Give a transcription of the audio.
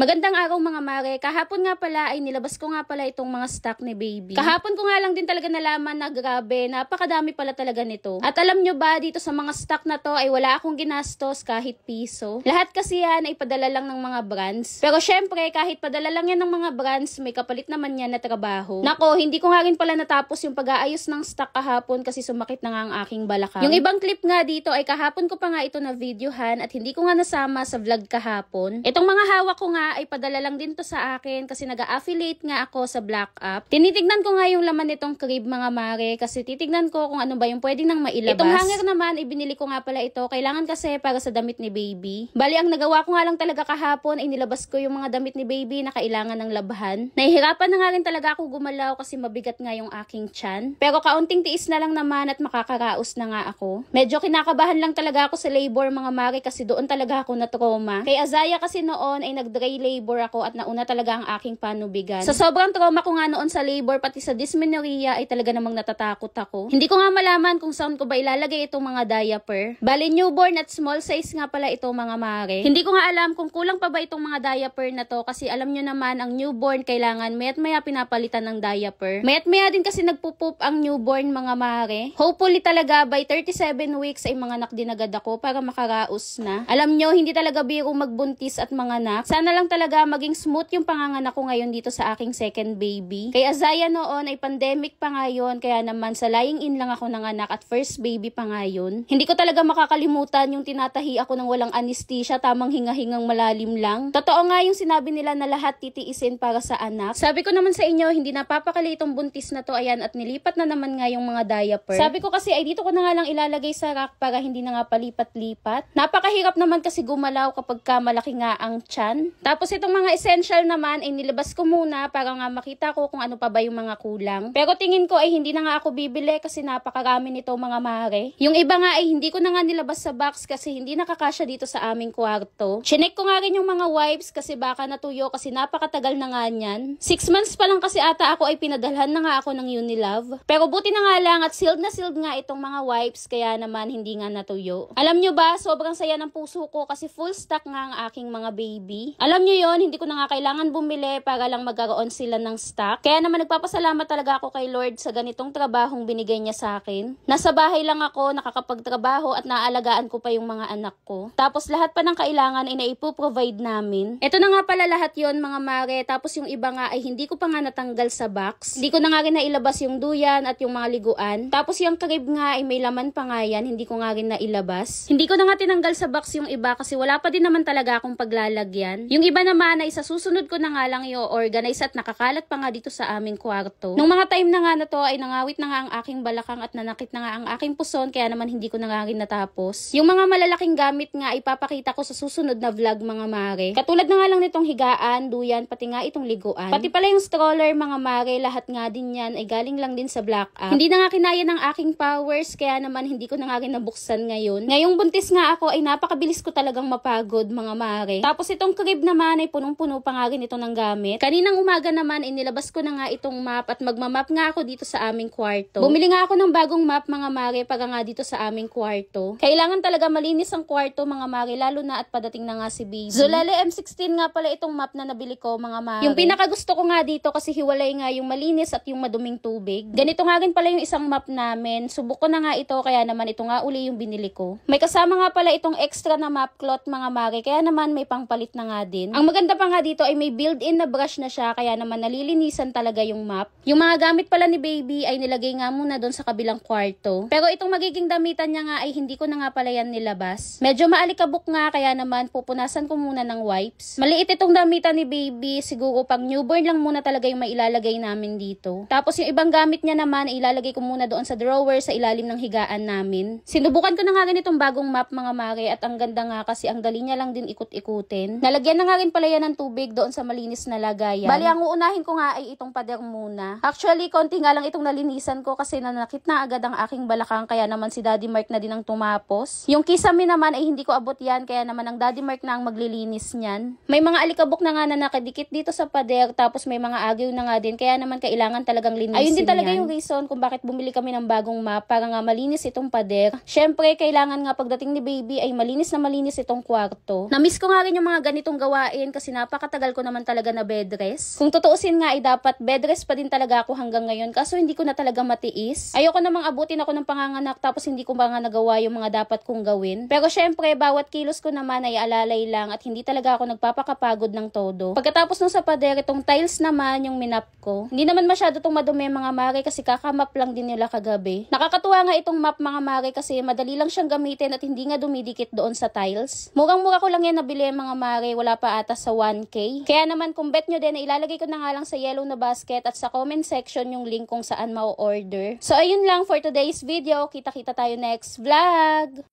Magandang araw mga mare. Kahapon nga pala ay nilabas ko nga pala itong mga stock ni baby. Kahapon ko nga lang din talaga nalaman na grabe, napakadami pala talaga nito. At alam nyo ba, dito sa mga stock na to ay wala akong ginastos kahit piso. Lahat kasi yan ay padala lang ng mga brands. Pero syempre, kahit padala lang yan ng mga brands, may kapalit naman yan na trabaho. Nako, hindi ko nga rin pala natapos yung pag-aayos ng stock kahapon kasi sumakit na nga ang aking balakang. Yung ibang clip nga dito ay kahapon ko pa nga ito na videohan at hindi ko nga nasama sa vlog kahapon. Itong mga hawak ko nga ay padala lang din to sa akin kasi nag-affiliate nga ako sa Black App. Tinitignan ko nga yung laman nitong crib mga mare kasi titignan ko kung ano ba yung pwedeng nang mailabas. Itong hanger naman, ibinili ko nga pala ito. Kailangan kasi para sa damit ni baby. Bali, ang nagawa ko nga lang talaga kahapon ay nilabas ko yung mga damit ni baby na kailangan ng labhan. Nahihirapan na nga rin talaga ako gumalaw kasi mabigat nga yung aking tiyan. Pero kaunting tiis na lang naman at makakaraos na nga ako. Medyo kinakabahan lang talaga ako sa labor mga mare kasi doon talaga ako na trauma. Kay Azaya kasi noon ay nag-dry labor ako at nauna talaga ang aking panubigan. Sa sobrang trauma ko nga noon sa labor pati sa dysmenorrhea ay talaga namang natatakot ako. Hindi ko nga malaman kung saan ko ba ilalagay itong mga diaper. Bali newborn at small size nga pala ito mga mare. Hindi ko nga alam kung kulang pa ba itong mga diaper na to kasi alam nyo naman ang newborn kailangan mayat maya pinapalitan ng diaper. Mayat maya din kasi nagpupup ang newborn mga mare. Hopefully talaga by 37 weeks ay mga anak din agad ako para makaraos na. Alam nyo hindi talaga biro magbuntis at mga anak. Sana lang talaga maging smooth yung panganganak ko ngayon dito sa aking second baby. Kay Azaya noon ay pandemic pa ngayon kaya naman sa lying in lang ako ng anak at first baby pa ngayon. Hindi ko talaga makakalimutan yung tinatahi ako ng walang anesthesia, tamang hinga-hingang malalim lang. Totoo nga yung sinabi nila na lahat titiisin para sa anak. Sabi ko naman sa inyo, hindi napapakali itong buntis na to, ayan, at nilipat na naman nga yung mga diaper. Sabi ko kasi ay dito ko na nga lang ilalagay sa rack para hindi na nga palipat-lipat. Napakahirap naman kasi gumalaw kapag ka malaki nga ang tiyan. Tapos itong mga essential naman ay nilabas ko muna para nga makita ko kung ano pa ba yung mga kulang. Pero tingin ko ay hindi na nga ako bibili kasi napakarami nito mga mare. Yung iba nga ay hindi ko na nga nilabas sa box kasi hindi nakakasya dito sa aming kwarto. Chinek ko nga rin yung mga wipes kasi baka natuyo kasi napakatagal na nga niyan. 6 months pa lang kasi ata ako ay pinadalhan na nga ako ng Unilove. Pero buti na nga lang at sealed na sealed nga itong mga wipes kaya naman hindi nga natuyo. Alam nyo ba, sobrang saya ng puso ko kasi full stock nga ang aking mga baby. Alam nyo yon, hindi ko na nga kailangan bumili para lang magkaroon sila ng stock. Kaya naman nagpapasalamat talaga ako kay Lord sa ganitong trabahong binigay niya sa akin. Nasa bahay lang ako, nakakapagtrabaho at naalagaan ko pa yung mga anak ko. Tapos lahat pa ng kailangan ay naipoprovide namin. Ito na nga pala lahat yon mga mare. Tapos yung iba nga ay hindi ko pa nga natanggal sa box. Hindi ko na nga rin nailabas yung duyan at yung mga liguan. Tapos yung crib nga ay may laman pa nga yan, hindi ko nga rin nailabas. Hindi ko na nga tinanggal sa box yung iba kasi wala pa din naman talaga akong paglalagyan. Yung iba naman ay sa susunod ko na nga lang i-organize at nakakalat pa nga dito sa aming kwarto. Nung mga time na nga na to ay nangawit na nga ang aking balakang at nanakit na nga ang aking puson kaya naman hindi ko na nga rin natapos. Yung mga malalaking gamit nga ipapakita ko sa susunod na vlog mga mare. Katulad na nga lang nitong higaan, duyan, pati nga itong liguan. Pati pala yung stroller mga mare, lahat nga din yan ay galing lang din sa Black App. Hindi na nga kinaya ng aking powers kaya naman hindi ko na nga rin nabuksan ngayon. Ngayong buntis nga ako ay napakabilis ko talagang mapagod mga mare. Tapos itong crib naman ay punong-puno pa nga rin ito ng gamit. Kaninang umaga naman ay nilabas ko na nga itong map at magmamap nga ako dito sa aming kwarto. Bumili nga ako ng bagong map mga mare para nga dito sa aming kwarto. Kailangan talaga malinis ang kwarto mga mare lalo na at padating na nga si baby. Zolele M16 nga pala itong map na nabili ko mga mare. Yung pinakagusto ko nga dito kasi hiwalay nga yung malinis at yung maduming tubig. Ganito nga rin pala yung isang map namin. Subok ko na nga ito kaya naman ito nga uli yung binili ko. May kasama nga pala itong extra na map cloth mga mare kaya naman may pangpalit na nga din. Ang maganda pa nga dito ay may built-in na brush na siya kaya naman nalilinisan talaga yung map. Yung mga gamit pala ni baby ay nilagay nga muna doon sa kabilang kwarto. Pero itong magiging damitan niya nga ay hindi ko na nga pala yan nilabas. Medyo maalikabok nga kaya naman pupunasan ko muna ng wipes. Maliit itong damitan ni baby, siguro pang newborn lang muna talaga yung mailalagay namin dito. Tapos yung ibang gamit niya naman ilalagay ko muna doon sa drawer sa ilalim ng higaan namin. Sinubukan ko na nga rin itong bagong map mga mare at ang ganda nga kasi ang dali niya lang din ikot-ikutin. Nalagyan na nga rin pala yan ng tubig doon sa malinis na lagayan. Bali, ang uunahin ko nga ay itong pader muna. Actually, konti nga lang itong nalinisan ko kasi nanakit na agad ang aking balakang kaya naman si Daddy Mark na din ang tumapos. Yung kisame naman ay hindi ko abot yan kaya naman ang Daddy Mark na ang maglilinis niyan. May mga alikabok na nga na nakadikit dito sa pader tapos may mga agyo na nga din kaya naman kailangan talagang linisin. Ayun din talaga yung reason kung bakit bumili kami ng bagong map para nga malinis itong pader. Syempre, kailangan nga pagdating ni baby ay malinis na malinis itong kwarto. Na-miss ko nga rin yung mga ganitong gawain gawain kasi napakatagal ko naman talaga na bed rest. Kung tutuusin nga ay dapat bed rest pa din talaga ako hanggang ngayon kaso hindi ko na talaga matiis. Ayoko namang abutin ako ng panganganak tapos hindi ko ba nga nagawa yung mga dapat kong gawin. Pero syempre bawat kilos ko naman ay alalay lang at hindi talaga ako nagpapakapagod ng todo. Pagkatapos ng sa pader, itong tiles naman yung minap ko. Hindi naman masyado itong madumi mga mare kasi kakamap lang din nila kagabi. Nakakatuwa nga itong map mga mare kasi madali lang siyang gamitin at hindi nga dumidikit doon sa tiles. Murang-mura ko lang yan nabili mga mare, wala pa ata sa 1K. Kaya naman kung bet nyo din, ilalagay ko na nga lang sa yellow na basket at sa comment section yung link kung saan ma-order. So ayun lang for today's video. Kita-kita tayo next vlog!